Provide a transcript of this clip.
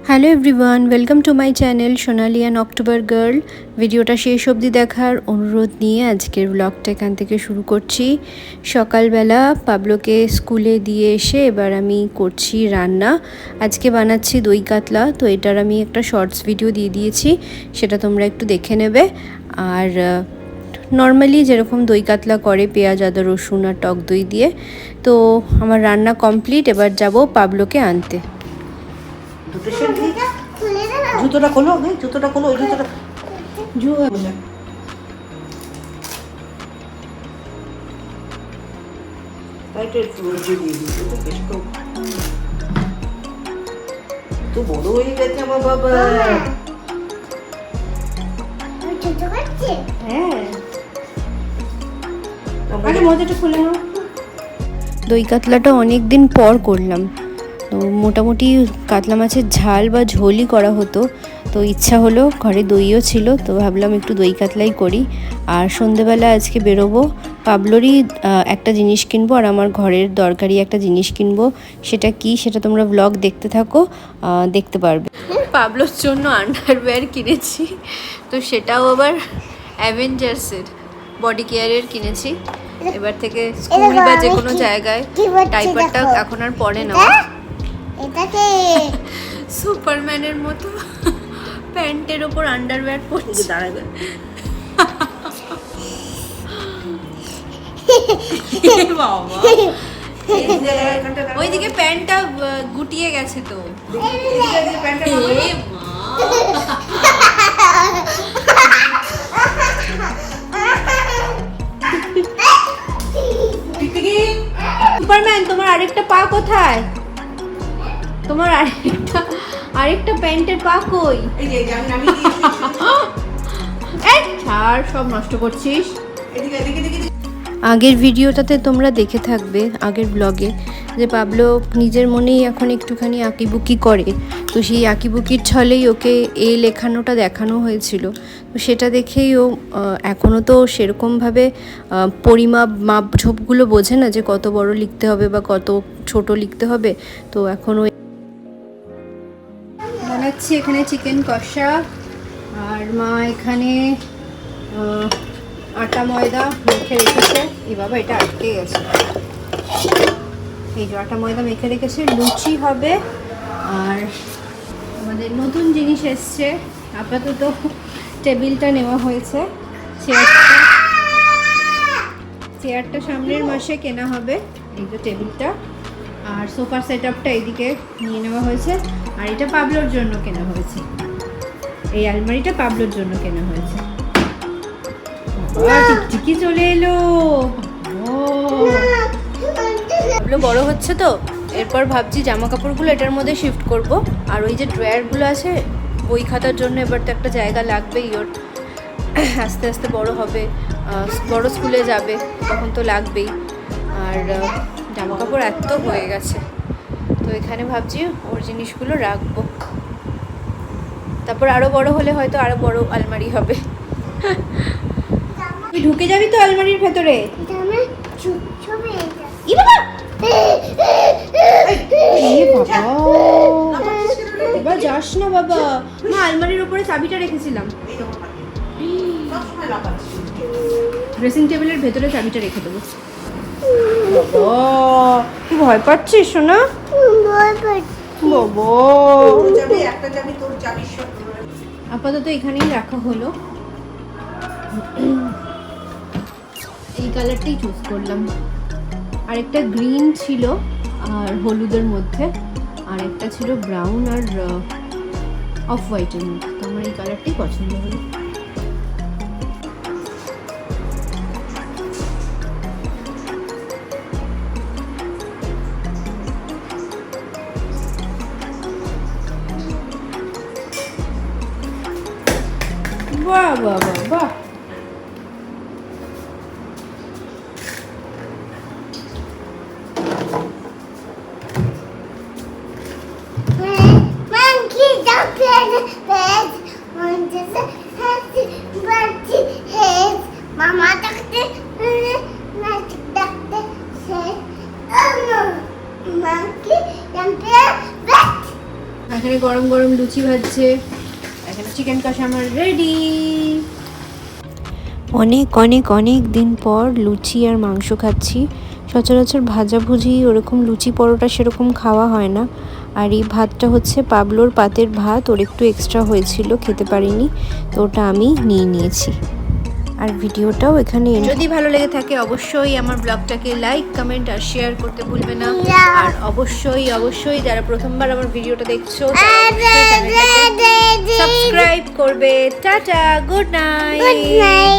Hello everyone, welcome to my channel Sonali and October girl. ভিডিওটা শেষ অবধি দেখার অনুরোধ নিয়ে আজকের ব্লগটা এখান থেকে শুরু করছি। সকালবেলা পাবলোকে স্কুলে দিয়ে এসে এবার আমি করছি রান্না। আজকে বানাচ্ছি দই কাতলা, তো এটার আমি একটা শর্টস ভিডিও দিয়ে দিয়েছি, সেটা তোমরা একটু দেখে নেবে। আর নর্মালি যেরকম দই কাতলা করে পেঁয়াজ আদা রসুন আর টক দই দিয়ে, তো আমার রান্না কমপ্লিট। এবার যাব পাবলোকে আনতে। জুতোটা খোলো, জুতোটা খোলো, ওই জুতোটা তো বড় হয়ে গেছে আমার বাবা। হ্যাঁ, আগে মজাটা খুলে নাও। দই কাতলাটা অনেক দিন পর করলাম, তো মোটামুটি কাতলা মাছের ঝাল বা ঝোলই করা হতো, তো ইচ্ছা হলো, ঘরে দইও ছিল, তো ভাবলাম একটু দই কাতলাই করি। আর সন্ধেবেলা আজকে বেরোবো, পাবলোরই একটা জিনিস কিনবো আর আমার ঘরের দরকারি একটা জিনিস কিনবো। সেটা কি, সেটা তোমরা ব্লগ দেখতে থাকো, দেখতে পারবে। পাবলোর জন্য আন্ডারওয়্যার কিনেছি, তো সেটাও আবার অ্যাভেঞ্জার্সের বডি কেয়ারের কিনেছি। এবার থেকে স্কুল বা যে কোনো জায়গায় ডাইপারটা এখন আর পরে না, সুপারম্যানের মতো প্যান্টের ওপর আন্ডারওয়্যার পরছে। দাঁড়াবে ওইদিকে প্যান্টটা গুটিয়ে গেছে তো। সুপারম্যান, তোমার আরেকটা পা কোথায়? তোমার আরেকটা প্যান্টের পা কই? ছাড়, সব নষ্ট করছিস। আগের ভিডিওটাতে তোমরা দেখে থাকবে, আগের ব্লগে, যে পাবলো নিজের মনেই এখন একটুখানি আঁকিবুকি করে, তো সেই আঁকিবুকির ছলেই ওকে এই লেখানোটা দেখানো হয়েছিল। তো সেটা দেখেই ও এখনও তো সেরকমভাবে পরিমাপ মাপঝোপগুলো বোঝে না, যে কত বড় লিখতে হবে বা কত ছোট লিখতে হবে। তো এখনও বানাচ্ছি এখানে চিকেন কষা, আর মা এখানে আটা ময়দা মেখে রেখেছে। এই বাবা, এটা আটকে গেছে। এই যে আটা ময়দা মেখে রেখেছে, লুচি হবে। আর আমাদের নতুন জিনিস এসছে, আপাতত টেবিলটা নেওয়া হয়েছে, চেয়ারটা সামনের মাসে কেনা হবে, এই যে টেবিলটা। আর সোফার সেট আপটা এইদিকে নিয়ে নেওয়া হয়েছে। আর এটা পাবলোর জন্য কেনা হয়েছে, এই আলমারিটা পাবলোর জন্য কেনা হয়েছে। টিকটিকি চলে এলো। পাবলো বড় হচ্ছে তো, এরপর ভাবছি জামা কাপড়গুলো এটার মধ্যে শিফট করব। আর ওই যে ড্রয়ারগুলো আছে বই খাতার জন্য, এবার তো একটা জায়গা লাগবেই ওর, আস্তে আস্তে বড় হবে, বড় স্কুলে যাবে, তখন তো লাগবেই। আর জামা কাপড় এত হয়ে গেছে, তো এখানে ভাবছি ওর জিনিসগুলো রাখবো। তারপর আরও বড় হলে হয়তো আরও বড় আলমারি হবে। তুই ঢুকে যাবি তো আলমারির ভেতরে? এবার যাস না বাবা, মা আলমারির উপরে চাবিটা রেখেছিলাম, ড্রেসিং টেবিলের ভেতরে চাবিটা রেখে দেবো। তুই ভয় পাচ্ছিস সোনা? বাবা, আপাতত এখানেই রাখা হলো। এই কালারটাই চুজ করলাম। আরেকটা গ্রিন ছিল আর হলুদের মধ্যে, আর একটা ছিল ব্রাউন আর অফ হোয়াইটের মধ্যে, তো আমার এই কালারটাই পছন্দ হলো। বাহ বাহ বাহ বাহ, এখানে গরম গরম লুচি ভাজছে, এখানে চিকেন কষা আমার রেডি। অনেক অনেক অনেক দিন পর লুচি আর মাংস খাচ্ছি। সচরাচর ভাজাভুজি ওরকম লুচি পরোটা সেরকম খাওয়া হয় না। আর এই ভাতটা হচ্ছে পাবলোর পাতের ভাত, ওর একটু এক্সট্রা হয়েছিল, খেতে পারিনি, তো ওটা আমি নিয়ে নিয়েছি। আর ভিডিওটাও এখানে যদি ভালো লেগে থাকে অবশ্যই আমার ব্লগটাকে লাইক, কমেন্ট আর শেয়ার করতে ভুলবে না। আর অবশ্যই অবশ্যই যারা প্রথমবার আমার ভিডিওটা দেখছো সাবস্ক্রাইব করবে। Tata, good night.